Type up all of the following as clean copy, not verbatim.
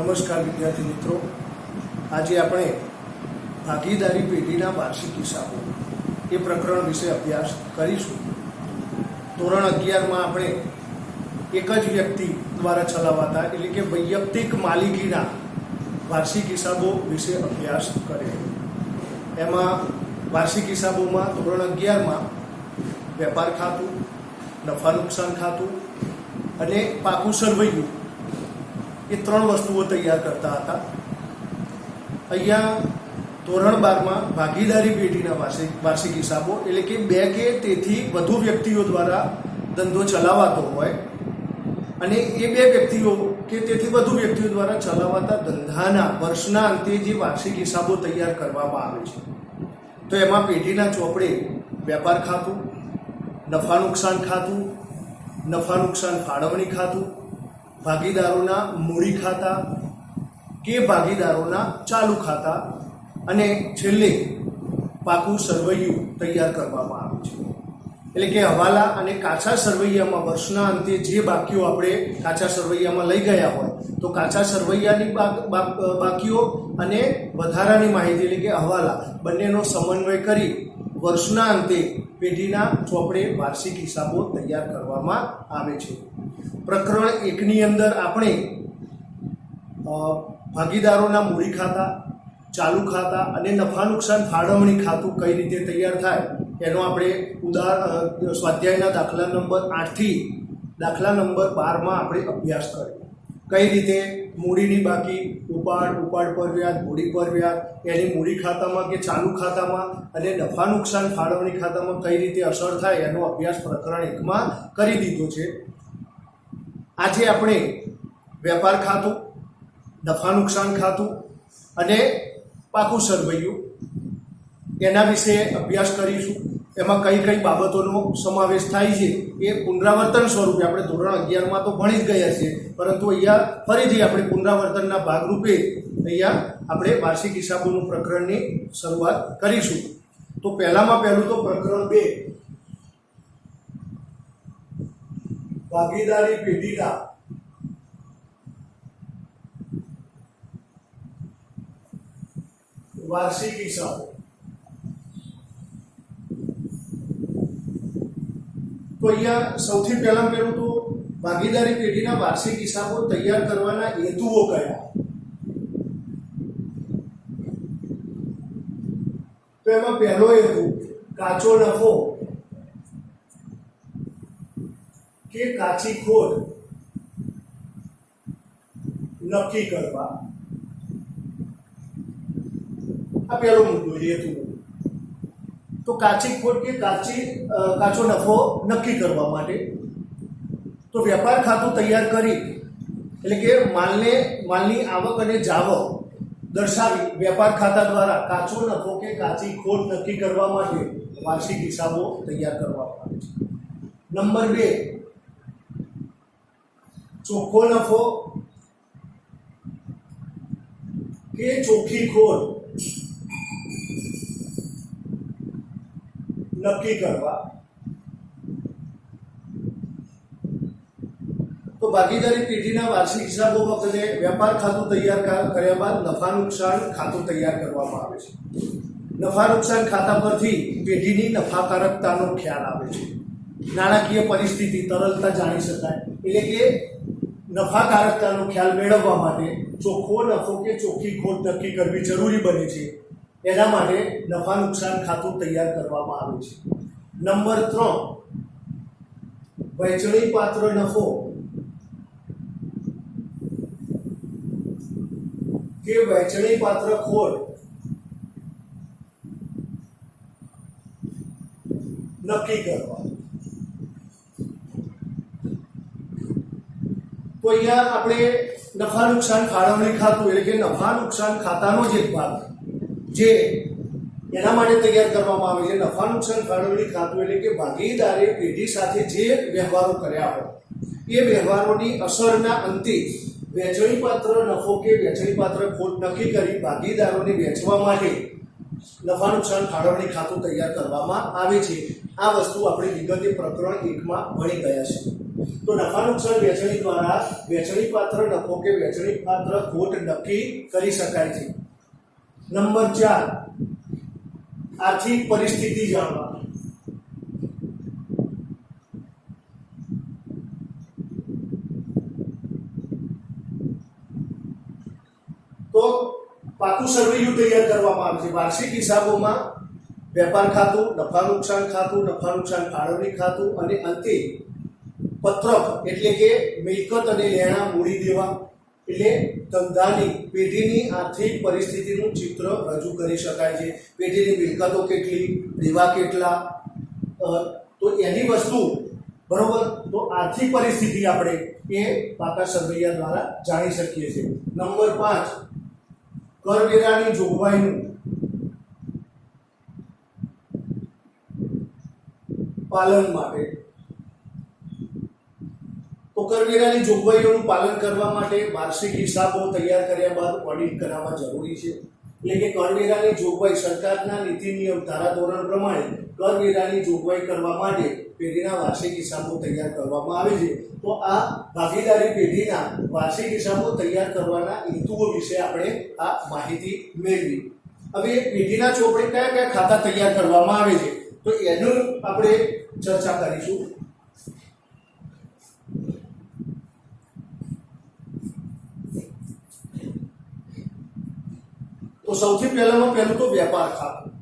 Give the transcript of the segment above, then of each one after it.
નમસ્કાર વિદ્યાર્થી મિત્રો, આજે આપણે ભાગીદારી પેઢીના વાર્ષિક હિસાબો એ પ્રકરણ વિશે અભ્યાસ કરીશું. ધોરણ 11માં આપણે એક જ વ્યક્તિ દ્વારા ચલાવાતા એટલે કે વૈયક્તિક માલિકીના વાર્ષિક હિસાબો વિશે અભ્યાસ કર્યો. એમાં વાર્ષિક હિસાબોમાં ધોરણ 11માં વેપાર ખાતું, નફા નુકસાન ખાતું અને પાકું સરવૈયું એ ત્રણ વસ્તુઓ તૈયાર કરતા હતા. અહીંયા ધોરણ 12માં ભાગીદારી પેઢીના વાર્ષિક હિસાબો એટલે કે બે કે તેથી વધુ વ્યક્તિઓ દ્વારા ધંધો ચલાવાતો હોય અને એ બે વ્યક્તિઓ કે તેથી વધુ વ્યક્તિઓ દ્વારા ચલાવાતા ધંધાના વર્ષના અંતે જે વાર્ષિક હિસાબો તૈયાર કરવામાં આવે છે. તો એમાં પેઢીના ચોપડે વેપાર ખાતું, નફા નુકસાન ખાતું, નફા નુકસાન ફાળવણી ખાતું, ભાગીદારોના મૂડી ખાતા કે ભાગીદારોના ચાલુ ખાતા અને છેલ્લે પાકું સરવૈયું તૈયાર કરવામાં આવે છે. એટલે કે હવાલા અને કાચા સરવૈયામાં વર્ષના અંતે જે બાકીઓ આપણે કાચા સરવૈયામાં લઈ ગયા હોય તો કાચા સરવૈયાની બાકીઓ અને વધારાની માહિતી એટલે કે હવાલા બંનેનો સમન્વય કરી વર્ષના અંતે પેઢીના ચોપડે વાર્ષિક હિસાબો તૈયાર કરવામાં આવે છે. પ્રકરણ 1ની અંદર આપણે ભાગીદારોના મૂડી ખાતા, ચાલુ ખાતા અને નફા નુકસાન ફાળવણી ખાતું કઈ રીતે તૈયાર થાય એનો આપણે સ્વાધ્યાયના દાખલા નંબર 8થી દાખલા નંબર 12માં આપણે અભ્યાસ કર્યો. કઈ રીતે મૂડીની બાકી ઉપાડ પર વ્યાજ, મૂડી પર વ્યાજ એની મૂડી ખાતામાં કે ચાલુ ખાતામાં અને નફા નુકસાન ફાળવણી ખાતામાં કઈ રીતે અસર થાય એનો અભ્યાસ પ્રકરણ 1માં કરી દીધો છે. આજે આપણે વેપાર ખાતું, નફા નુકસાન ખાતું અને પાકું સરવૈયું એના વિશે અભ્યાસ કરીશું. એમાં કઈ કઈ બાબતોનો સમાવેશ થાય છે એ પુનરાવર્તન સ્વરૂપે આપણે ધોરણ 11માં તો ભણી જ ગયા છીએ, પરંતુ અહીંયા ફરીથી આપણે પુનરાવર્તનના ભાગરૂપે અહીંયા આપણે વાર્ષિક હિસાબોનું પ્રકરણની શરૂઆત કરીશું. તો પહેલું તો પ્રકરણ 2 ભાગીદારી પેઢીના વાર્ષિક હિસાબો. તો અહીંયા સૌથી પહેલું તો ભાગીદારી પેઢીના વાર્ષિક હિસાબો તૈયાર કરવાના હેતુઓ કયા? તો એમાં પહેલો હેતુ કાચો નફો કે કાચી ખોટ નક્કી કરવા. આ પહેલો મુદ્દો હેતુ. તો કાચી ખોટ કે કાચો નફો નક્કી કરવા માટે તો વેપાર ખાતું તૈયાર કરી એટલે કે માલની આવક અને જાવક દર્શાવી વેપાર ખાતા દ્વારા કાચો નફો કે કાચી ખોટ નક્કી કરવા માટે વાર્ષિક હિસાબો તૈયાર કરવામાં આવે છે. નંબર 2 ચોખ્ખો નફો કે ચોખ્ખી ખોટ નક્કી કરવા. તો ભાગીદારી પેઢીના વાર્ષિક હિસાબો વખતે વેપાર ખાતું તૈયાર કર્યા બાદ નફા નુકસાન ખાતું તૈયાર કરવામાં આવે છે. નફા નુકસાન ખાતા પરથી પેઢીની નફાકારકતાનો ખ્યાલ આવે છે. નાણાકીય પરિસ્થિતિ તરલતા જાણી શકાય. એટલે કે નફાકારકતાનો ખ્યાલ મેળવવા માટે ચોખ્ખો નફો કે ચોખ્ખી ખોટ નક્કી કરવી જરૂરી બને છે. એના માટે નફા નુકસાન ખાતું તૈયાર કરવામાં આવે છે. નંબર 3 વહેંચણી પાત્ર નફો કે વહેંચણી પાત્ર ખોટ નક્કી કરવા. તો અહીંયા આપણે નફા નુકસાન ફાળવણી ખાતું એટલે કે નફા નુકસાન ખાતાનો જે ભાગ જે એના માટે તૈયાર કરવામાં આવે છે. નફા નુકસાન ફાળવણી ખાતું એટલે કે ભાગીદારી પેઢી સાથે જે વ્યવહારો કર્યા હોય એ વ્યવહારોની અસરના અંતે વહેંચણી પાત્ર નફો કે વહેંચણી પાત્ર ખોટ નક્કી કરી ભાગીદારોને વેચવા માટે નફા નુકસાન ફાળવણી ખાતું તૈયાર કરવામાં આવે છે. આ વસ્તુ આપણે વિગતે પ્રકરણ 1માં ભણી ગયા છે. તો નફા નુકસાન વહેંચણી દ્વારા વહેંચણી પાત્ર નફો કે વહેંચણી પાત્ર ખોટ નક્કી કરી શકાય છે. નંબર 4, આર્થિક પરિસ્થિતિ જાણવા. તો પાકું સરવૈયું તૈયાર કરવામાં આવે છે. વાર્ષિક હિસાબોમાં વેપાર ખાતું, નફા નુકસાન ખાતું, નફા નુકસાન ફાળવણી ખાતું અને અંતે પત્રક એટલે કે મિલકત અને લેણા મૂડી દેવા એટલે ધંધાની પેઢીની આર્થિક પરિસ્થિતિનું ચિત્ર રજૂ કરી શકાય છે. પેઢીની મિલકતો કેટલી, દેવા કેટલા, તો એની વસ્તુ બરોબર. તો આર્થિક પરિસ્થિતિ આપણે એ પાકા સરવૈયા દ્વારા જાણી શકીએ છીએ. નંબર 5, કરવેરાની જોગવાઈનું પાલન માટે. તો કરવેરાની જોગવાઈઓનું પાલન કરવા માટે વાર્ષિક હિસાબો તૈયાર કર્યા બાદ ઓડિટ કરાવવા જરૂરી છે. એટલે કે કરવેરાની જોગવાઈ સરકારના નીતિ નિયમ ધારા ધોરણ પ્રમાણે કરવેરાની જોગવાઈ કરવા માટે પેઢીના વાર્ષિક હિસાબો તૈયાર કરવામાં આવે છે. તો આ ભાગીદારી પેઢીના વાર્ષિક હિસાબો તૈયાર કરવાના હેતુઓ વિશે આપણે આ માહિતી મેળવી. હવે પેઢીના ચોપડે કયા કયા ખાતા તૈયાર કરવામાં આવે છે તો એનું આપણે ચર્ચા કરીશું. તો સૌથી પહેલું તો વેપાર ખાતું.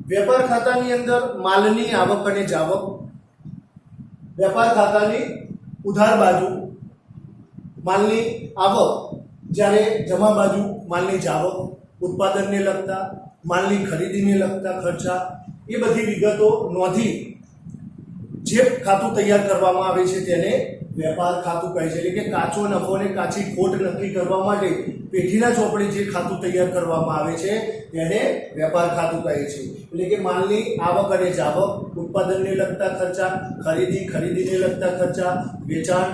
વેપાર ખાતાની અંદર માલની આવક અને જાવક, વેપાર ખાતાની ઉધાર બાજુ માલની આવક, જ્યારે જમા બાજુ માલની જાવક, ઉત્પાદનને લગતા, માલની ખરીદીને લગતા ખર્ચા, એ બધી વિગતો નોંધી જે ખાતું તૈયાર કરવામાં આવે છે તેને વેપાર ખાતું કહે છે. એટલે કે કાચો નફો અને કાચી ખોટ નક્કી કરવા માટે પેઢીના ચોપડે જે ખાતું તૈયાર કરવામાં આવે છે તેને વેપાર ખાતું કહે છે. એટલે કે માલની આવક અને જાવક, ઉત્પાદનને લગતા ખર્ચા, ખરીદીને લગતા ખર્ચા, વેચાણ,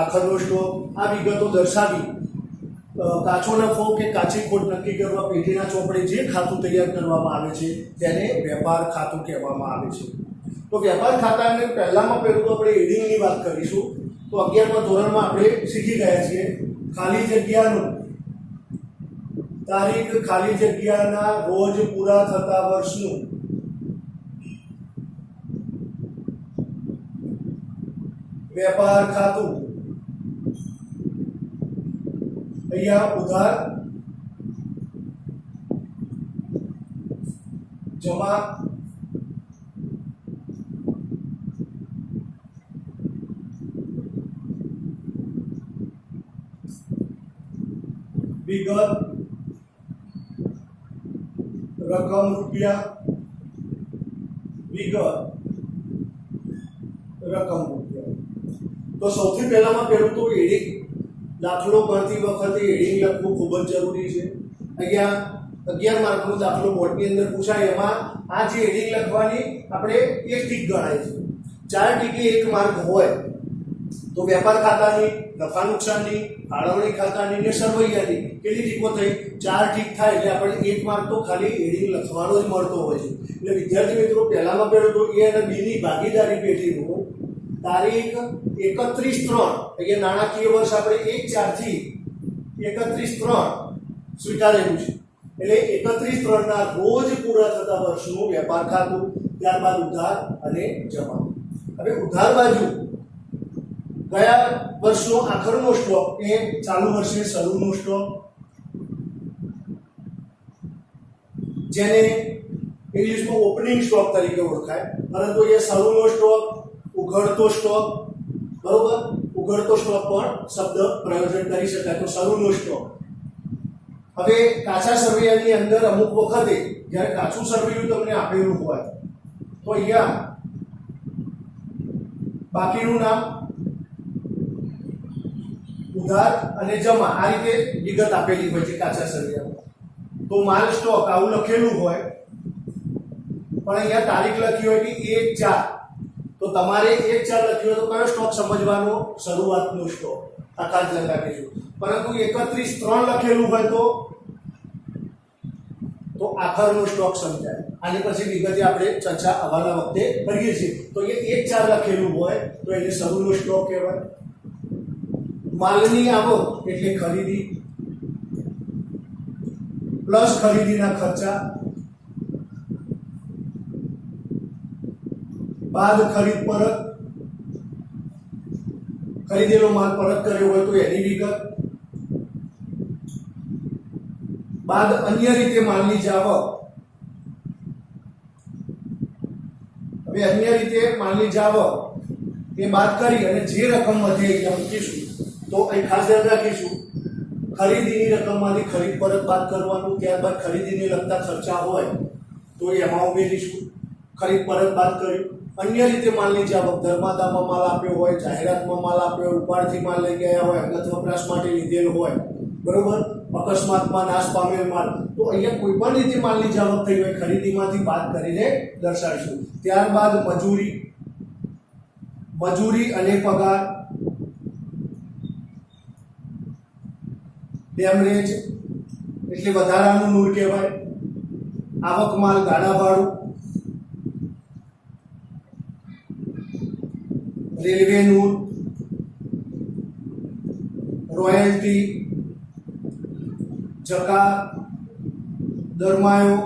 આખરનો સ્ટોક, આ વિગતો દર્શાવી કાચો નફો કે કાચી ખોટ નક્કી કરવા પેઢીના ચોપડે જે ખાતું તૈયાર કરવામાં આવે છે તેને વેપાર ખાતું કહેવામાં આવે છે. તો વેપાર ખાતાને પહેલું તો આપણે હેડિંગની વાત કરીશું. તો 11મા ધોરણમાં આપણે શીખી ગયા છીએ ખાલી જગ્યાનું તારીખ, ખાલી જગ્યાના રોજ પૂરા થતા વર્ષનું વેપાર ખાતું. અહીંયા ઉધાર, જમા, વિગત, રકમ રૂપિયા, વિગત, રકમ રૂપિયા. તો સૌથી પહેલું તો હેડિંગ. દાખલો ગણતી વખતે હેડિંગ લખવું ખૂબ જ જરૂરી છે. અહીંયા 11 માર્કનો દાખલો બોર્ડની અંદર પૂછાય, એમાં આ જે હેડિંગ લખવાની આપણે એક ટીક ગણાય છે. 4 ટીકે 1 માર્ક હોય તો વેપાર ખાતાની, નફા નુકસાનની, ફાળવણી ખાતાની ને સરવૈયાની કેટલી ટીકો થઈ? 4 ટીક થાય એટલે આપણે 1 માર્ક તો ખાલી હેડિંગ લખવાનો જ મળતો હોય છે. એટલે વિદ્યાર્થી મિત્રો પહેલું તો A અને B ની ભાગીદારી પેઢીનું તારીખ 31/3, અહીંયા નાણાકીય વર્ષ આપણે 1/4 થી 31/3 સ્વીકારેલું છે. એટલે 31/3 ના રોજ પૂરા થતા વર્ષનું વેપાર ખાતું, ત્યારબાદ ઉધાર અને જમા. હવે ઉધાર બાજુ ગયા વર્ષનો આખરનો સ્ટોક એ ચાલુ વર્ષે શરૂનો સ્ટોક, જેને ઇંગ્લિશમાં ઓપનિંગ સ્ટોક તરીકે ઓળખાય, પરંતુ એ શરૂનો સ્ટોક, ઉઘડતો સ્ટોક, બરોબર, ઉઘડતો સ્ટોક પણ શબ્દ પ્રયોજન કરી શકાય. તો શરૂનો સ્ટોક. હવે કાચા સરવૈયાની અંદર અમુક વખતે જ્યારે કાચું સરવૈયું તમને આપેલું હોય તો અહીંયા બાકીનું નામ, ઉધાર અને જમા, આ રીતે વિગત આપેલી હોય છે કાચા સરવૈયામાં. તો માલ સ્ટોક આવું લખેલું હોય પણ અહીંયા તારીખ લખી હોય કે 1/4, તો તમારે 1/4 લખ્યું હોય તો કયો સ્ટોક સમજવાનો? શરૂઆતનો સ્ટોક, આકાર લગાવીશું. પરંતુ 31/3 લખેલું હોય તો તો આખરનો સ્ટોક સમજાય. આની પછી વિગતે આપણે ચર્ચા આવવાના વખતે કરીએ છીએ. તો એ 1-4 લખેલું હોય તો એને શરૂનો સ્ટોક કહેવાય. માલની આવક એટલે ખરીદી પ્લસ ખરીદીના ખર્ચા બાદ ખરીદ પરત, ખરીદેલો માલ પરત કર્યો હોય તો એની વિગત, બાદ અન્ય રીતે માલની જાવક. હવે અન્ય રીતે માલની જાવક એ બાદ કરી અને જે રકમ વધે એ મૂકીશું. તો અહીં ખાસ ધ્યાન રાખીશું, ખરીદીની રકમમાંથી ખરીદ પરત બાદ કરવાનું, ત્યારબાદ ખરીદીને લગતા ખર્ચા હોય તો એમાં ઉમેરીશું. ખરીદ પરત બાદ કર્યું. અન્ય રીતે માલની જાવક, ધર્માદામાં માલ આપ્યો હોય, જાહેરાતમાં માલ આપ્યો હોય, ઉપાડથી માલ લઈ ગયા હોય, અંગત વપરાશ માટે લીધેલો હોય, બરોબર, અકસ્માતમાં નાશ પામેલ માલ, તો અહીંયા કોઈ પણ રીતે માલની જાવક થઈ હોય ખરીદીમાંથી બાદ કરીને દર્શાવીશું. ત્યારબાદ મજૂરી અને પગાર, ડેમરેજ એટલે વધારાનું નૂર કહેવાય, આવક માલ ગાડા ભાડું, રેલવે નૂર, રોયલ્ટી, જકાર, દરમાયો.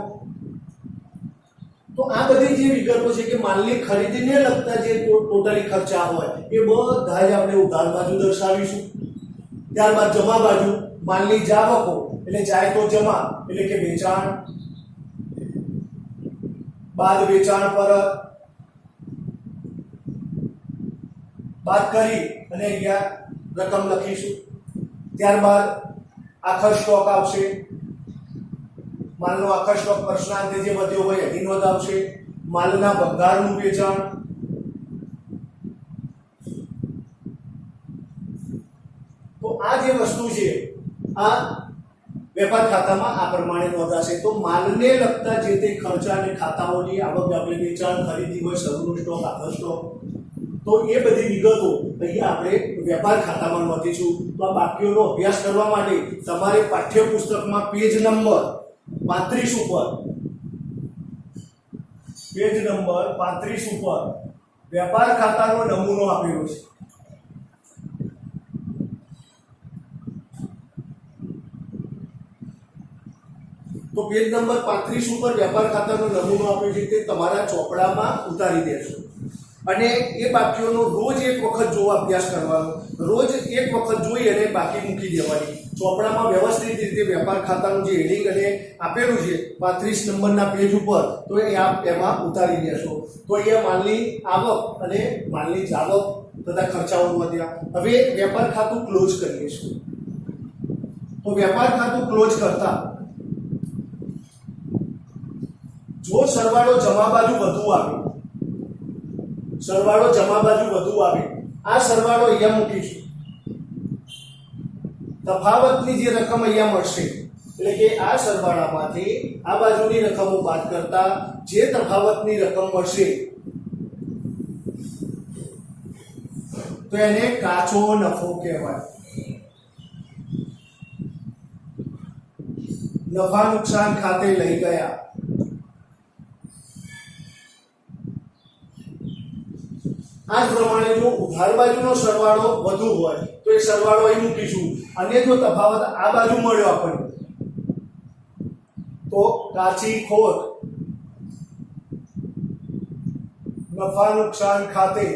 તો આ બધી જે વિગતો છે કે માલની ખરીદીને લગતા જે ટોટલી ખર્ચા હોય એ બધા જ આપણે ઉધાર બાજુ દર્શાવીશું. ત્યારબાદ જમા બાજુ માલની જાવકો એટલે જાય તો જમા એટલે કે વેચાણ, બાદ વેચાણ પરત બાદ કરી અને અહીંયા રકમ લખીશું. ત્યારબાદ આખર સ્ટોક આવશે. માલનો આખર સ્ટોક પ્રશ્નાંતે જે વધ્યો હોય એની નોંધ આવશે. માલના ભંગારનું વેચાણ, તો આ જે વસ્તુ છે આ વેપાર ખાતામાં આ પ્રમાણે નોંધાશે. તો માલને લગતા જે તે ખર્ચા અને ખાતાઓની આવક આપણે વેચાણ, ખરીદી હોય, શરૂનો સ્ટોક, આખર સ્ટોક, તો એ બધી વિગતો અહીંયા આપણે વેપાર ખાતામાં નોંધીશું. તો આ બાકીઓનો અભ્યાસ કરવા માટે તમારે પાઠ્યપુસ્તકમાં પેજ નંબર 35 ઉપર વેપાર ખાતાનો નમૂનો આપેલો છે. તો પેજ નંબર 35 ઉપર વેપાર ખાતાનો નમૂનો આપ્યો છે તે તમારા ચોપડામાં ઉતારી દેશો અને એ બાકીઓનો રોજ એક વખત જોવા અભ્યાસ કરવાનો. રોજ એક વખત જોઈ અને બાકી મૂકી દેવાની. ચોપડામાં વ્યવસ્થિત રીતે વેપાર ખાતાનું જે હેડિંગ અને આપેલું છે 35 નંબરના પેજ ઉપર, તો એ આપ એમાં ઉતારી દેશો. તો અહીંયા માલની આવક અને માલની જાવક તથા ખર્ચાઓ વધ્યા. હવે વેપાર ખાતું ક્લોઝ કરીએ છીએ. તો વેપાર ખાતું ક્લોઝ કરતા જો સરવાળો જમા બાજુ વધુ આવે, આ સરવાળો અહીંયા મૂકીશું. તફાવતની જે રકમ અહીંયા મળશે એટલે કે આ સરવાળામાંથી આ બાજુની રકમો બાદ કરતા જે તફાવતની રકમ મળશે તો એને કાચો નફો કહેવાય. નફા નુકસાન ખાતે લઈ ગયા. આ પ્રમાણે જો ઉધાર બાજુનો સરવાળો વધુ હોય તો એ સરવાળો અહીં મૂકીશું અને જો તફાવત આ બાજુ મળ્યો આપણને તો કાચી ખોટ નફા નુકસાન ખાતે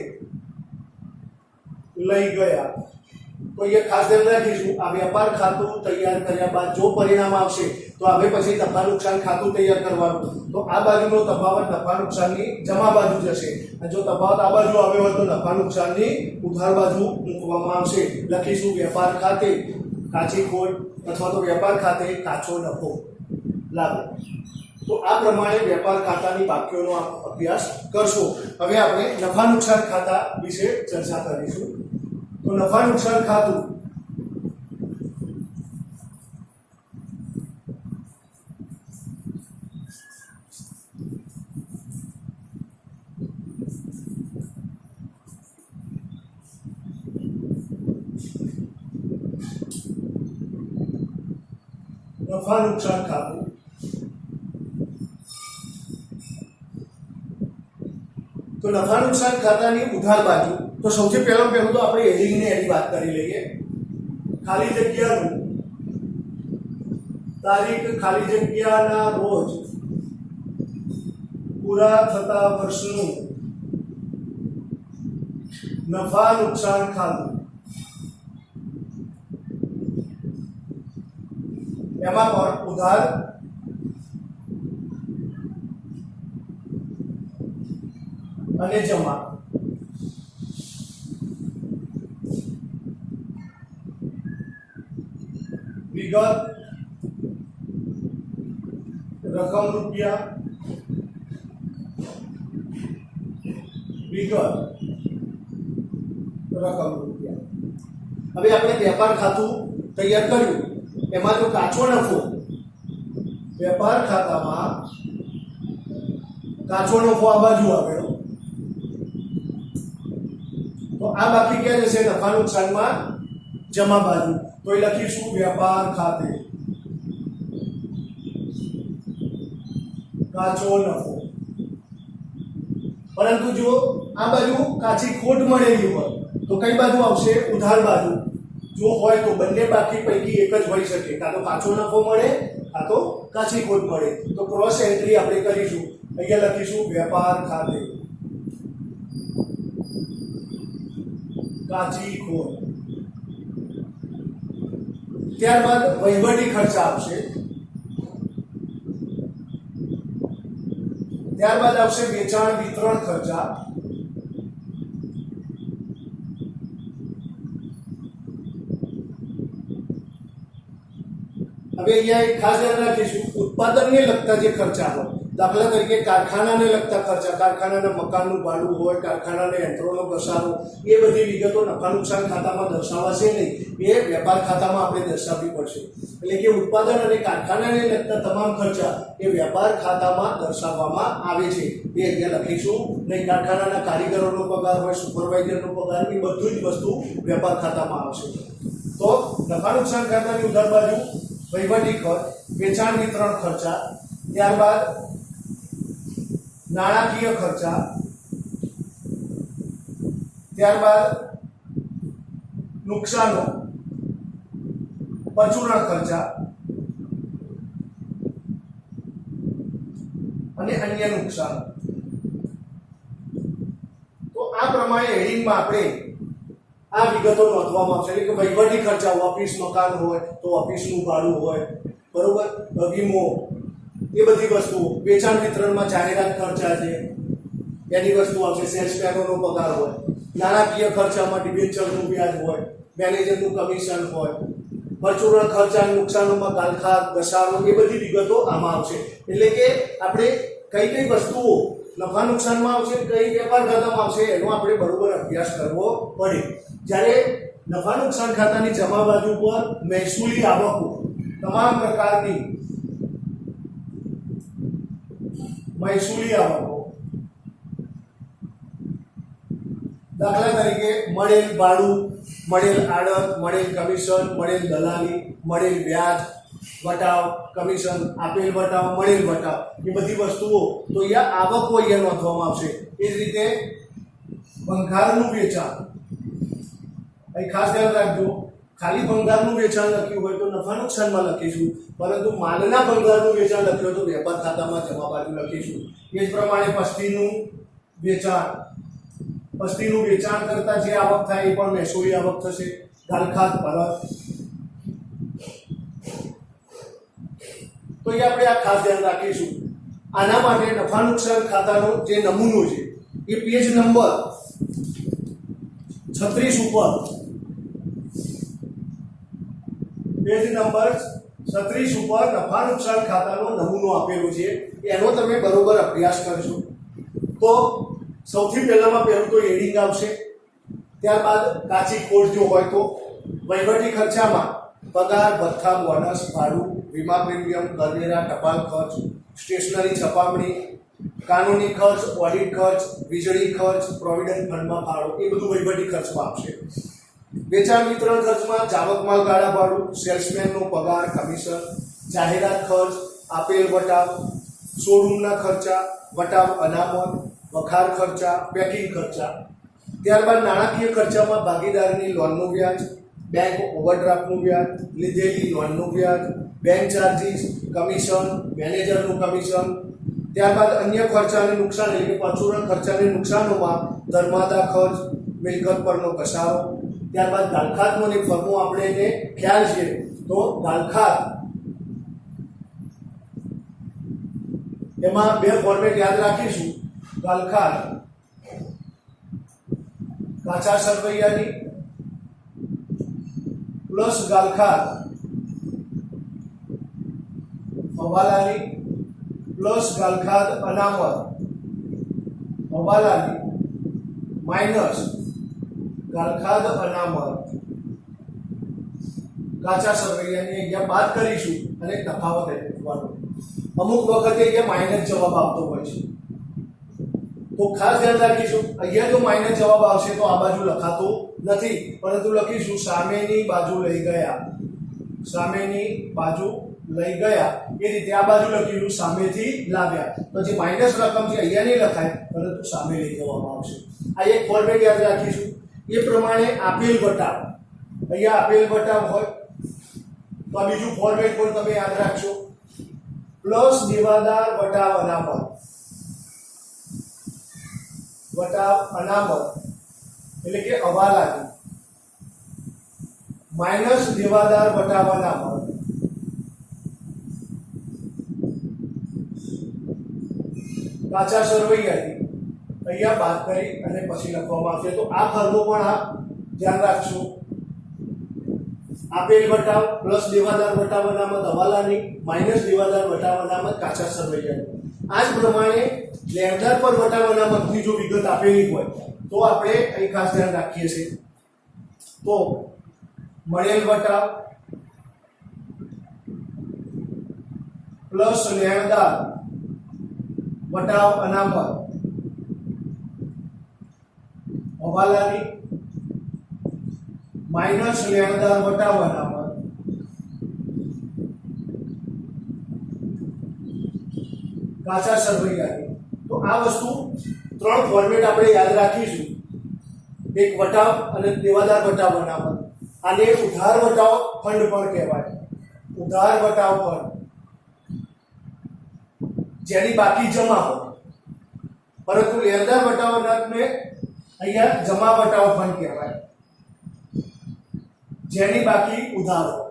લઈ ગયા. તો એ ખાસ ધ્યાન રાખીશું. આ વેપાર ખાતું તૈયાર કર્યા બાદ જો પરિણામ આવશે તો હવે પછી નફા નુકસાન ખાતું તૈયાર કરવાનું. તો આ બાજુનો તફાવત નફા નુકસાનની જમા બાજુ જશે અને જો તફાવત આ બાજુ આવ્યો હોય તો નફા નુકસાનની ઉધાર બાજુ મૂકવામાં આવશે. લખીશું વેપાર ખાતે કાચી ખોટ અથવા તો વેપાર ખાતે કાચો નફો લાવો. તો આ પ્રમાણે વેપાર ખાતાની બાકીઓનો અભ્યાસ કરશો. હવે આપણે નફા નુકસાન ખાતા વિશે ચર્ચા કરીશું. તો નફા નુકસાન ખાતું નફા નુકસાન ખાતું તો નફા નુકસાન ખાતાની ઉધાર બાજુ તો સૌથી પહેલું તો આપણે હેડિંગની એની વાત કરી લઈએ. ખાલી જગ્યાનું તારીખ ખાલી જગ્યાના રોજ પૂરા થતા વર્ષનું નફા નુકસાન ખાતું. એમાં પણ ઉધાર અને જમા વિગત રકમ રૂપિયા વિગત રકમ રૂપિયા. હવે આપણે વેપાર ખાતું તૈયાર કર્યું, એમાં જો કાચો નફો વેપાર ખાતામાં કાચો નફો આ બાજુ આવેલો, તો આ બાકી ક્યાં જશે? નફા નુકસાનમાં જમા બાજુ. તો એ લખીશું વેપાર ખાતે કાચો નફો. પરંતુ જો આ બાજુ કાચી ખોટ મળેલી હોય તો કઈ બાજુ આવશે? ઉધાર બાજુ. જો હોય તો બંને બાકી પૈકી એક જ હોઈ શકે, કાં તો કાચો નફો મળે કાં તો કાચી ખોટ મળે. તો ક્રોસ એન્ટ્રી આપણે કરીશું. અહીંયા લખીશું વેપાર ખાતે કાચી ખોટ. ત્યારબાદ વહીવટી ખર્ચા આવશે, ત્યારબાદ આવશે વેચાણ વિતરણ ખર્ચા, હવે અહીંયા એક ખાસ ધ્યાન રાખીશું, ઉત્પાદનને લગતા જે ખર્ચા હોય, દાખલા તરીકે કારખાનાને લગતા ખર્ચા, કારખાનાના મકાનનું ભાડું હોય, કારખાનાના યંત્રોનો ઘસારો, એ બધી વિગતો નફા નુકસાન ખાતામાં દર્શાવાશે નહીં, એ વેપાર ખાતામાં આપણે દર્શાવવી પડશે. એટલે કે ઉત્પાદન અને કારખાનાને લગતા તમામ ખર્ચા એ વેપાર ખાતામાં દર્શાવવામાં આવે છે. એ અહીંયા લખીશું નહીં. કારખાનાના કારીગરોનો પગાર હોય, સુપરવાઇઝરનો પગાર, એ બધું જ વસ્તુ વેપાર ખાતામાં આવશે. તો નફા નુકસાન ખાતાની ઉધાર બાજુ વહીવટી ખર્ચ, વેચાણ વિતરણ ખર્ચા, ત્યારબાદ નાણાકીય ખર્ચા, ત્યારબાદ નુકસાનો, પરચુરણ ખર્ચા અને અન્ય નુકસાન. તો આ પ્રમાણે હેડિંગમાં આપણે આ વિગતો નોંધવામાં આવશે. એટલે કે વહીવટી ખર્ચા, ઓફિસ મકાન હોય તો ઓફિસનું ભાડું હોય, બરોબર, વીમો, એ બધી વસ્તુઓ. વેચાણ વિતરણમાં જાહેરાત ખર્ચા છે એની વસ્તુ આવશે, સેલ્સમેનોનો પગાર હોય. નાણાકીય ખર્ચામાં ડિબેન્ચરનું વ્યાજ હોય, મેનેજરનું કમિશન હોય. પરચુરણ ખર્ચા, નુકસાનોમાં ગાલખાત, ઘસારો, એ બધી વિગતો આમાં આવશે. એટલે કે આપણે કઈ કઈ વસ્તુઓ નફા નુકસાનમાં આવશે, કઈ વેપાર ખાતામાં આવશે, એનો આપણે બરોબર અભ્યાસ કરવો પડે. જ્યારે નફા નુકસાન ખાતાની જમા બાજુ પર મહેસૂલી આવકો, તમામ પ્રકારની મહેસૂલી આવકો, દાખલા તરીકે મળેલ ભાડું, મળેલ આડત, મળેલ કમિશન, મળેલ દલાલી, મળેલ વ્યાજ, વટાવ, કમિશન, આપેલ વટાવ, મળેલ વટાવ, એ બધી વસ્તુઓ તો અહીંયા આવકો અહીંયા નોંધવામાં આવશે. એ જ રીતે ભંગારનું વેચાણ, અહીં ખાસ ધ્યાન રાખજો, ખાલી ભંગારનું વેચાણ લખ્યું હોય તો નફા નુકસાનમાં લખીશું, પરંતુ માલના ભંગારનું વેચાણ લખ્યું હોય તો વેપાર ખાતામાં જમા બાજુ લખીશું. એ જ પ્રમાણે પસ્તીનું વેચાણ, પસ્તીનું વેચાણ કરતા જે આવક થાય એ પણ મહેસૂલી આવક થશે. ગાલખાત, પરત, તો એ આપણે આ ખાસ ધ્યાન રાખીશું. આના માટે નફા નુકસાન ખાતાનો જે નમૂનો છે એ પેજ નંબર 36 ઉપર, પેજ નંબર 36 ઉપર નફા નુકસાન ખાતાનો નમૂનો આપેલો છે, એનો તમે બરોબર અભ્યાસ કરશો. તો સૌથી પહેલામાં પહેલું તો હેડિંગ આવશે, ત્યારબાદ કાચી ખોટ જો હોય તો વહીવટી ખર્ચામાં પગાર, ભથ્થા, બોનસ, ભાડું, વીમા પ્રીમિયમ, કરવેરા, ટપાલ ખર્ચ, સ્ટેશનરી છપામણી, કાનૂની ખર્ચ, ઓડિટ ખર્ચ, વીજળી ખર્ચ, પ્રોવિડન્ટ ફંડમાં ફાળો, એ બધું વહીવટી ખર્ચમાં આવશે. વેચાણ વિતરણ ખર્ચમાં જાવક માલ ગાળા ભાડું, સેલ્સમેનનો પગાર, કમિશન, જાહેરાત ખર્ચ, આપેલ વટાવ, શોરૂમના ખર્ચા, વટાવ અનામત, વખાર ખર્ચા, પેકિંગ ખર્ચા. ત્યારબાદ નાણાકીય ખર્ચામાં ભાગીદારની લોનનું વ્યાજ, બેંક ઓવરડ્રાફ્ટનું વ્યાજ, લીધેલી લોનનું વ્યાજ, બેંક ચાર્જીસ, કમિશન, મેનેજરનું કમિશન. ત્યારબાદ અન્ય ખર્ચા અને નુકસાન એટલે કે પરચુરણ ખર્ચા અને નુકસાનોમાં ધર્માદા ખર્ચ, મિલકત પરનો ઘસારો. ત્યારબાદ ગાલખાતનો એક ફર્મો આપણે એને ખ્યાલ છે તો ગાલખાત એમાં બે ફોર્મેટ યાદ રાખીશું. ગાલખાત કાચા સરવૈયાની પ્લસ ગાલખાત હવાલાની પ્લસ ગાલખાત અનામત હવાલાની માઇનસ ગાલખાત અનામત કાચા સરવૈયાની અહીંયા બાદ કરીશું અને તફાવત શોધવાનો. અમુક વખતે અહીંયા માઇનસ જવાબ આવતો હોય છે તો ખાસ ધ્યાન રાખીશું. અહીંયા જો માઇનસ જવાબ આવશે તો આ બાજુ લખાતું નથી, પરંતુ લખીશું સામેની બાજુ લઈ ગયા, સામેની બાજુ લઈ ગયા. એ રીતે આ બાજુ લખીશું સામેથી લાવ્યા. તો જે માઇનસ રકમ છે અહીંયા નહીં લખાય, પરંતુ સામે લઈ જવામાં આવશે. આ એક ફોર્મેટ યાદ રાખીશું. એ પ્રમાણે આપેલ વટાવ, અહીંયા આપેલ વટાવ હોય તો આ બીજું ફોર્મેટ પણ તમે યાદ રાખશો. પ્લસ દેવાદાર વટાવ અનામત, વટાવ અનામત એટલે કે હવાલાની માઇનસ દેવાદાર વટાવ અનામત. કાચા સરવૈયાની અહીંયા બાદ કરી અને પછી લખવામાં આવશે. તો આ ફર્મો પણ આ ધ્યાન રાખશો. આપેલ વટાવ પ્લસ દેવાદાર વટાવ અનામત હવાલાની માઇનસ દેવાદાર વટાવ અનામત કાચા સરવૈયાની. આ જ પ્રમાણે લેણદાર પર વટાવ અનામતની જો વિગત આપેલી હોય તો આપણે અહીં ખાસ ધ્યાન રાખીએ છીએ. તો મળેલ વટાવ પ્લસ લેણદાર વટાવ અનામત હવાલાની માઇનસ લેણદાર વટાવ અનામત કાચા સરવૈયાની. તો આ વસ્તુ ત્રણ ફોર્મેટ આપણે યાદ રાખીશું. એક વટાવ અને દેવાદાર વટાવ અનામત. આને ઉધાર વટાવ ફંડ પણ કહેવાય. ઉધાર વટાવ ફંડ જેની બાકી જમા હોય, પરંતુ લેણદાર વટાવ અનામતને અહીંયા જમા વટાવ ફંડ કહેવાય જેની બાકી ઉધાર હોય.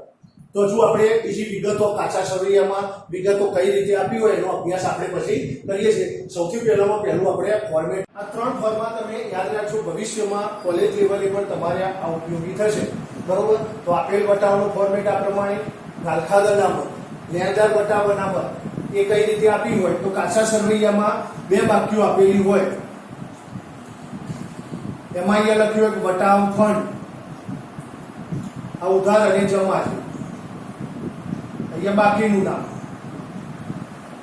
તો જો આપણે બીજી વિગતો કાચા સરવૈયામાં વિગતો કઈ રીતે આપી હોય એનો અભ્યાસ આપણે પછી કરીએ છીએ. સૌથી પહેલું આપણે ફોર્મેટ, આ ત્રણ ફોર્મમાં તમે યાદ રાખજો. ભવિષ્યમાં કોલેજ લેવલે પણ તમારે આ ઉપયોગી થશે, બરોબર. તો આપેલ વટાવનો ફોર્મેટ આ પ્રમાણે. ગાલખાત અનામત, લેણદાર વટાવ અનામત એ કઈ રીતે આપી હોય તો કાચા સરવૈયામાં બે બાકીઓ આપેલી હોય, એમાં અહીંયા લખ્યું હોય વટાવ ફંડ, આ ઉધાર અને જમા છે, અહીંયા બાકીનું નામ.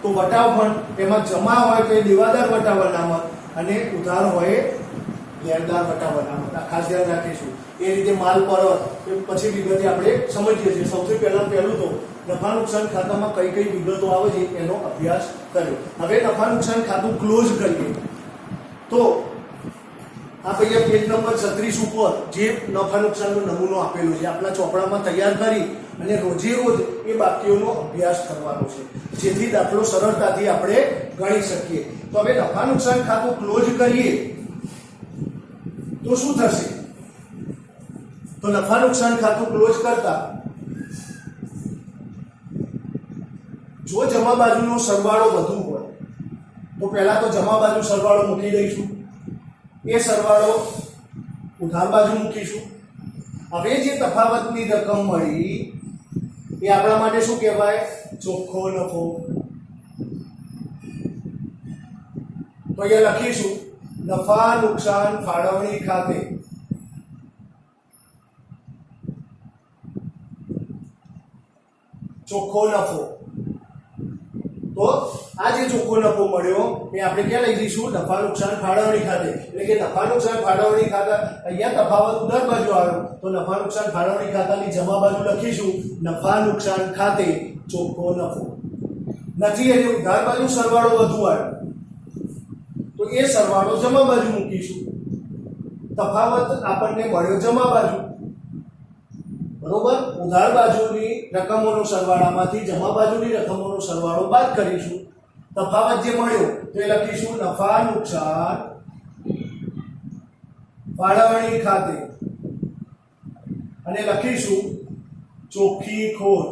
તો વટાવ ફંડ એમાં જમા હોય તો એ દેવાદાર વટાવ અનામત અને ઉધાર હોય લેણદાર વટાવ અનામત. આ ખાસ ધ્યાન રાખીશું. એ રીતે માલ પરત પછી વિગતે આપણે સમજીએ છીએ. સૌથી પહેલું તો નફા નુકસાન ખાતામાં કઈ કઈ વિગતો આવે છે એનો અભ્યાસ કર્યો. હવે નફા નુકસાન ખાતું ક્લોઝ કરીએ તો આ અહીંયા પેજ નંબર 36 ઉપર જે નફા નુકસાનનો નમૂનો આપેલો છે આપણા ચોપડામાં તૈયાર કરી અને રોજે રોજ એ બાકીઓનો અભ્યાસ કરવાનો છે, જેથી દાખલો સરળતાથી આપણે ગણી શકીએ. તો હવે નફા નુકસાન ખાતું ક્લોઝ કરીએ તો શું થશે? તો નફા નુકસાન ખાતું ક્લોઝ કરતા જો જમા બાજુનો સરવાળો વધુ હોય તો પહેલા તો જમા બાજુ સરવાળો મૂકી દઈશું, એ સરવાળો ઉધાર બાજુ મૂકીશું. હવે જે તફાવતની રકમ મળી એ આપણા માટે શું કહેવાય? ચોખ્ખો નફો. તો અહીંયા લખીશું નફા નુકસાન ફાળવણી ખાતે ચોખ્ખો નફો. તો આ જે ચોખ્ખો નફો મળ્યો એ આપણે ક્યાં લઈ જઈશું? નફા નુકસાન ફાળવણી ખાતે. એટલે કે નફા નુકસાન ફાળવણી ખાતા, અહીંયા તફાવત ઉધાર બાજુ આવ્યો તો નફા નુકસાન ફાળવણી ખાતાની જમા બાજુ લખીશું નફા નુકસાન ખાતે ચોખ્ખો નફો. નથી એટલે ઉધાર બાજુ સરવાળો વધુ આવ્યો તો તો એ સરવાળો જમા બાજુ મૂકીશું. તફાવત આપણને મળ્યો જમા બાજુ, બરોબર. ઉધાર બાજુની રકમોનો સરવાળામાંથી જમા બાજુની રકમોનો સરવાળો બાદ કરીશું. તફાવત જે મળ્યો તો એ લખીશું નફા નુકસાન ફાળવણી ખાતે અને લખીશું ચોખ્ખી ખોટ.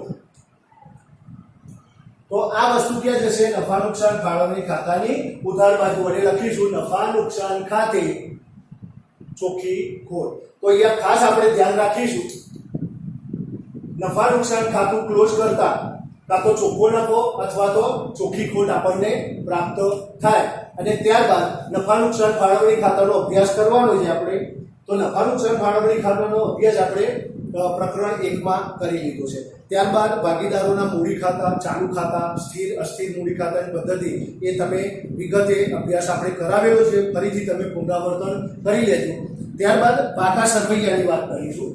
તો આ વસ્તુ ક્યાં જશે? નફા નુકસાન ફાળવણી ખાતાની ઉધાર બાજુ વડે લખીશું નફા નુકસાન ખાતે ચોખ્ખી ખોટ. તો અહીંયા ખાસ આપણે ધ્યાન રાખીશું, નફા નુકસાન ખાતું ક્લોઝ કરતા કાં તો ચોખ્ખો નફો અથવા તો ચોખ્ખી ખોટ આપણને પ્રાપ્ત થાય. અને ત્યારબાદ નફા નુકસાન ફાળવણી ખાતાનો અભ્યાસ કરવાનો છે આપણે. તો નફા નુકસાન ફાળવણી ખાતાનો અભ્યાસ આપણે પ્રકરણ 1 માં કરી લીધો છે. ત્યારબાદ ભાગીદારોના મૂડી ખાતા, ચાલુ ખાતા, સ્થિર અસ્થિર મૂડી ખાતાની પદ્ધતિ એ તમે વિગતે અભ્યાસ આપણે કરાવેલો છે. ફરીથી તમે પુનરાવર્તન કરી લેજો. ત્યારબાદ પાકા સરવૈયાની વાત કરીશું.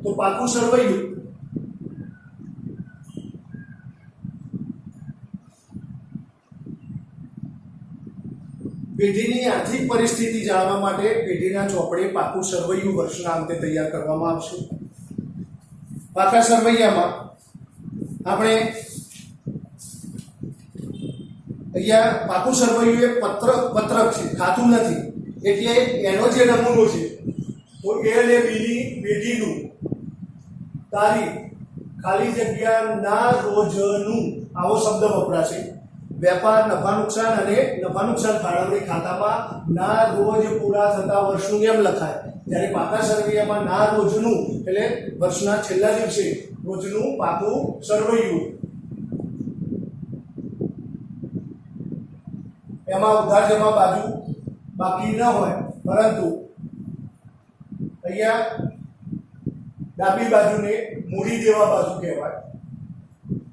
તો પાકું સરવૈયું પેઢીની આર્થિક પરિસ્થિતિ જાણવા માટે પેઢીના ચોપડે પાકું સરવૈયું વર્ષના અંતે તૈયાર કરવામાં આવશે. પાકા સરવૈયામાં આપણે અહીંયા પાકું સરવૈયું એ પત્રક છે, ખાતું નથી. એટલે એનો જે નમૂનો છે તો એ અને બીની પેઢીનું તારીખ ખાલી જગ્યા ના રોજનું આવો શબ્દ વપરાશે. વેપાર નફા નુકસાન અને નફા નુકસાન ફાળવણી ખાતામાં ના રોજ પૂરા થતા વર્ષનું એમ લખાય. જ્યારે પાકા સરવૈયામાં ના રોજનું એટલે વર્ષના છેલ્લા દિવસે રોજનું પાકું સરવૈયું. એમાં ઉધાર જમા બાજુ બાકી ન હોય, પરંતુ અહીંયા ડાબી બાજુને મૂડી દેવા બાજુ કહેવાય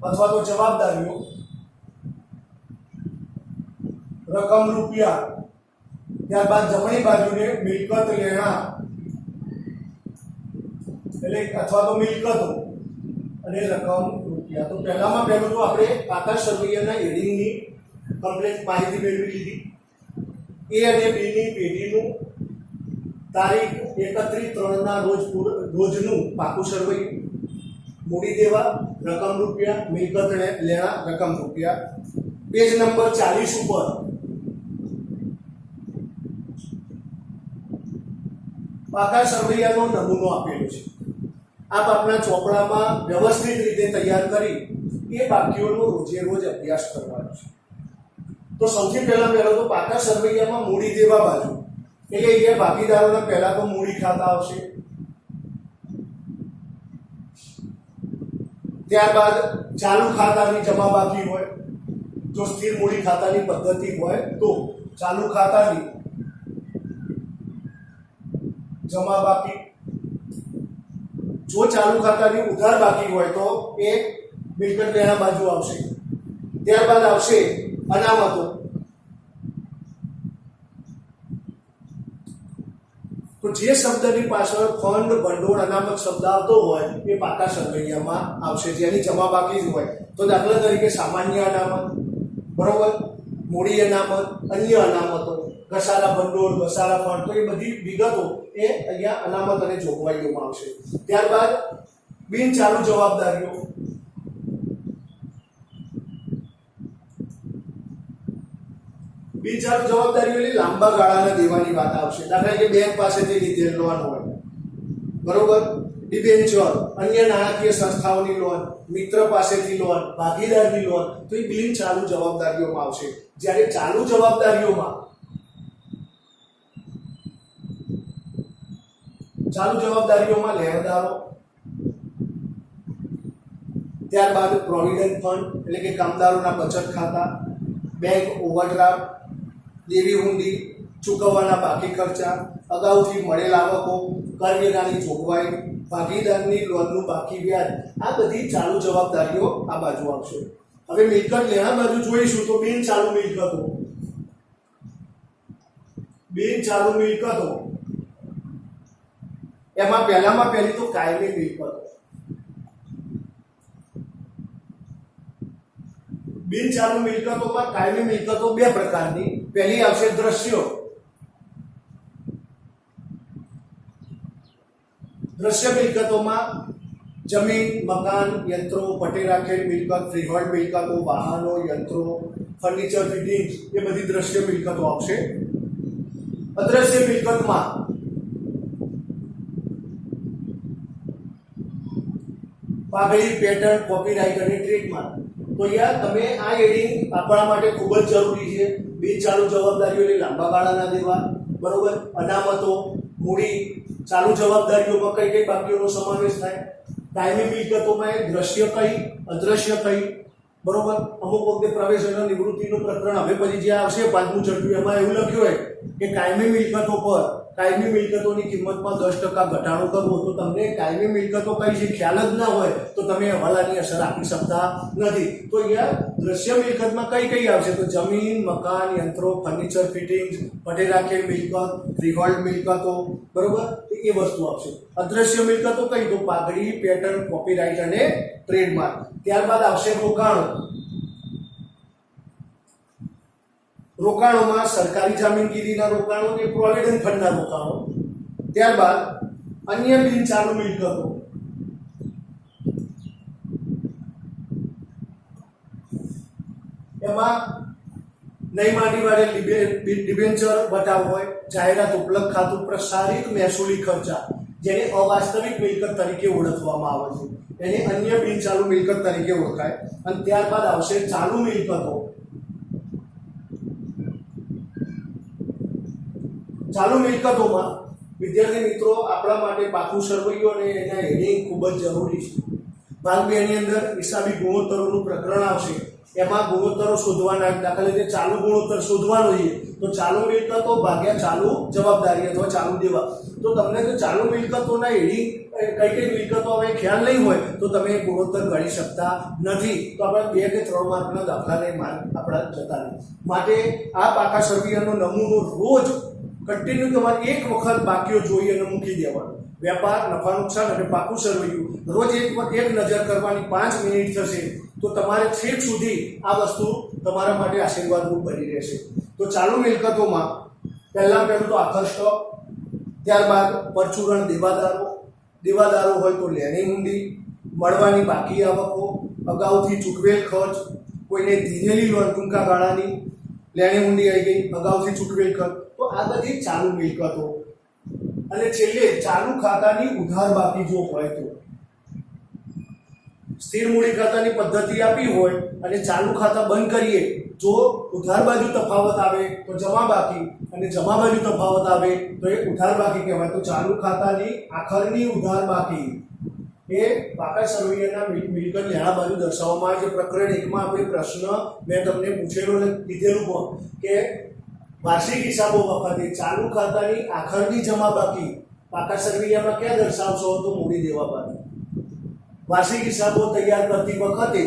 અથવા તો જવાબદારીઓ. રકમ રૂપિયા. ત્યારબાદ જમણી બાજુને મિલકત લેણા એટલે અથવા તો મિલકતો અને રકમ રૂપિયા. તો પહેલામાં પહેલું તો આપણે પાકા સરવૈયાના હેડિંગની કમ્પ્લીટ માહિતી મેળવી લીધી. એ અને બીની પેઢીનું તારીખ 31/3 રોજનું પાકું સરવૈયું. મૂડી દેવા રકમ રૂપિયા, મિલકત લેણા રકમ રૂપિયા. પેજ નંબર 40 ઉપર પાકા સરવૈયાનો નમૂનો આપેલો છે. આપ આપના ચોપડામાં વ્યવસ્થિત રીતે તૈયાર કરી એ બાકીઓનો રોજે રોજ અભ્યાસ કરવાનો છે. તો સૌથી પહેલો તો પાકા સરવૈયામાં મૂડી દેવા બાજુ એટલે અહીંયા ભાગીદારોના પહેલા તો મૂડી ખાતા આવશે. ત્યારબાદ ચાલુ ખાતાની જમા બાકી હોય. જો સ્થિર મૂડી ખાતાની પદ્ધતિ હોય તો ચાલુ ખાતાની જમા બાકી. જો ચાલુ ખાતાની ઉધાર બાકી હોય તો એ મિલકત લેણા બાજુ આવશે. ત્યારબાદ આવશે અનામતો. તો જે શબ્દની પાછળ ફંડ, ભંડોળ, અનામત શબ્દ આવતો હોય એ પાકા સરવૈયામાં આવશે, જેની જમા બાકી જ હોય. તો દાખલા તરીકે સામાન્ય અનામત, બરોબર, મૂડી અનામત, અન્ય અનામતો, ઘસારા ભંડોળ, ઘસારા ફંડ, તો એ બધી વિગતો એ અહીંયા અનામત અને જોગવાઈઓમાં આવશે. ત્યારબાદ બિન ચાલુ જવાબદારીઓ. બિન ચાલુ જવાબદારીઓ એટલે લાંબા ગાળાના દેવાની વાત આવશે. દાખલા કે બેંક પાસેથી લીધેલ લોન હોય, બરોબર, ડિબેન્ચર, અન્ય નાણાકીય સંસ્થાઓની લોન, મિત્ર પાસેથી લોન, ભાગીદારની લોન, તો એ બિન ચાલુ જવાબદારીઓમાં આવશે. જ્યારે ચાલુ જવાબદારીઓમાં લેણદારો, ત્યારબાદ પ્રોવિડન્ટ ફંડ એટલે કે કામદારોના બચત ખાતા, બેંક ઓવરડ્રાફ્ટ, દેવી હુંડી, ચૂકવવાના બાકી ખર્ચા, અગાઉથી મળેલ આવકો, કરવેરાની જોગવાઈ, ભાગીદારની લોનનું બાકી વ્યાજ, આ બધી ચાલુ જવાબદારીઓ આ બાજુ આવશે. હવે મિલકત લેણા બાજુ જોઈશું તો બિન ચાલુ મિલકતો. બિન ચાલુ મિલકતો એમાં પહેલામાં પહેલી તો કાયમી મિલકતો. બિન ચાલુ મિલકતોમાં કાયમી મિલકતો બે પ્રકારની. પહેલી આવશે દ્રશ્યો. દ્રશ્ય મિલકતોમાં જમીન, મકાન, યંત્રો, પટ્ટે રાખેલ મિલકત, ફ્રીહોલ્ડ મિલકતો, વાહનો, યંત્રો, ફર્નિચર, ફિટિંગ્સ, એ બધી દ્રશ્ય મિલકતો આવશે. અદ્રશ્ય મિલકતમાં પાઘડી, પેટર્ન, કોપીરાઇટ અને ટ્રેડમાર્ક. તો યાર તમે આ હેડિંગ આપણા માટે ખૂબ જ જરૂરી છે. બિન ચાલુ જવાબદારીઓ એટલે લાંબા ગાળાના દેવા, બરોબર, અનામતો, મૂડી, ચાલુ જવાબદારીઓમાં કઈ કઈ બાકીઓનો સમાવેશ થાય, કાયમી મિલકતોમાં દ્રશ્ય કઈ, અદ્રશ્ય કઈ, બરોબર. અમુક વખતે પ્રવેશ અને નિવૃત્તિનું પ્રકરણ હવે પછી જે આવશે પાંચમું છઠ્ઠું, એમાં એવું લખ્યું હોય કે કાયમી મિલકતો પર કાયમી મિલકતોની કિંમતમાં 10% ઘટાડો કરવો. તો તમને કાયમી મિલકતો કઈ છે ખ્યાલ જ ના હોય તો તમે હવાલાની અસર આપી શકતા નથી. તો યાર દ્રશ્ય મિલકતમાં કઈ કઈ આવશે? તો જમીન, મકાન, યંત્રો, ફર્નિચર, ફિટિંગ્સ, પટ્ટે રાખેલ મિલકત, ફ્રીહોલ્ડ મિલકતો, બરોબર, એ વસ્તુ આવશે. અદ્રશ્ય મિલકતો કઈ? તો પાઘડી, પેટર્ન, કોપીરાઇટ અને ટ્રેડમાર્ક. ત્યારબાદ આવશે રોકાણો. રોકાણોમાં સરકારી જામીનગીરીના રોકાણો કે પ્રોવિડન્ટ ફંડના રોકાણો. ત્યારબાદ અન્ય બિન ચાલુ મિલકતો. એમાં નહીં માંડી વાળે ડિબેન્ચર બતાવ હોય, જાહેરાત ઉપલબ્ધ ખાતું, પ્રસારિત મહેસૂલી ખર્ચા, જેને અવાસ્તવિક મિલકત તરીકે ઓળખવામાં આવે છે, એને અન્ય બિન ચાલુ મિલકત તરીકે ઓળખાય. અને ત્યારબાદ આવશે ચાલુ મિલકતો. ચાલુ મિલકતોમાં વિદ્યાર્થી મિત્રો આપણા માટે પાકું સરવૈયું અને એના હેડિંગ ખૂબ જ જરૂરી છે. ભાગ 2 ની અંદર હિસાબી ગુણોત્તરોનું પ્રકરણ આવશે. એમાં ગુણોત્તરો શોધવાના, દાખલા તરીકે ચાલુ ગુણોત્તર શોધવાનો છે તો ચાલુ મિલકતો ભાગ્યા ચાલુ જવાબદારી અથવા ચાલુ દેવા. તો તમને જો ચાલુ મિલકતોના હેડિંગ કઈ કઈ મિલકતો હવે ખ્યાલ નહીં હોય તો તમે ગુણોત્તર ગણી શકતા નથી. તો આપણે 2 કે 3 માર્કના દાખલાને માર્ક આપણા જતા રહે. માટે આ પાકા સરવૈયાનો નમૂનો રોજ કન્ટિન્યુ તમારે એક વખત બાકીઓ જોઈ અને મૂકી દેવાનું. વેપાર, નફા નુકસાન અને પાકું સરવૈયું રોજ એક નજર કરવાની, 5 મિનિટ થશે તો તમારે છેક સુધી આ વસ્તુ તમારા માટે આશીર્વાદરૂપ બની રહેશે. તો ચાલુ મિલકતોમાં પહેલું તો આખર સ્ટોક, ત્યારબાદ પરચુરણ દેવાદારો હોય તો લેણી હુંડી, મળવાની બાકી આવકો, અગાઉથી ચૂકવેલ ખર્ચ, કોઈને દીધેલી લોન ટૂંકા ગાળાની, લેણી હુંડી આવી ગઈ, અગાઉથી ચૂકવેલ ખર્ચ. તો આ બધી ચાલુ મિલકતો. અને છેલ્લે ચાલુ ખાતાની ઉધાર બાકી જો હોય તો સ્થિર મૂડી ખાતાની પદ્ધતિ આપી હોય અને ચાલુ ખાતા બંધ કરીએ, જો ઉધાર બાજુ તફાવત આવે તો જમા બાકી, અને જમા બાજુ તફાવત આવે તો એ ઉધાર બાકી કહેવાય. તો ચાલુ ખાતાની આખરની ઉધાર બાકી એ પાકા સરવૈયાના મિલકત લેણા બાજુ દર્શાવવામાં આવે છે. પ્રકરણ 1 માં આપણે પ્રશ્ન મેં તમને પૂછેલો અને કીધેલું પણ કે વાર્ષિક હિસાબો વખતે ચાલુ ખાતાની આખરની જમા બાકી પાકા સરવૈયામાં ક્યાં દર્શાવશો? તો મૂડી દેવા બાકી. વાર્ષિક હિસાબો તૈયાર કરતી વખતે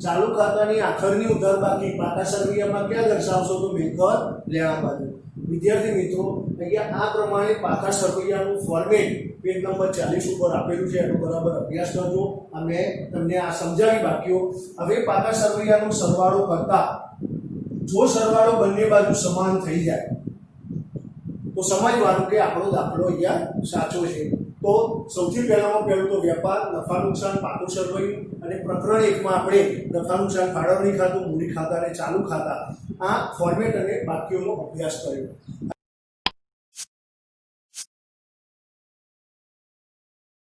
ચાલુ ખાતાની આખરની ઉધાર બાકી પાકા સરવૈયામાં ક્યાં દર્શાવશો? તો મિલકત લેણા બાજુ. વિદ્યાર્થી મિત્રો અહીંયા આ પ્રમાણે પાકા સરવૈયાનું ફોર્મેટ પેજ નંબર 40 ઉપર આપેલું છે. એનો બરાબર અભ્યાસ કરજો. મેં તમને આ સમજાવી બાકીઓ. હવે પાકા સરવૈયાનો સરવાળો કરતા જો સરવાળો બંને બાજુ સમાન થઈ જાય તો સમજવાનું કે આપણો દાખલો અહીંયા સાચો છે. તો સૌથી પહેલું તો વેપાર, નફા નુકસાન, પાકું સરવૈયું, અને પ્રકરણ 1 માં આપણે નફા નુકસાન, ફાળવણી ખાતું, મૂડી ખાતા અને ચાલુ ખાતા આ ફોર્મેટ અને બાકીઓનો અભ્યાસ કર્યો.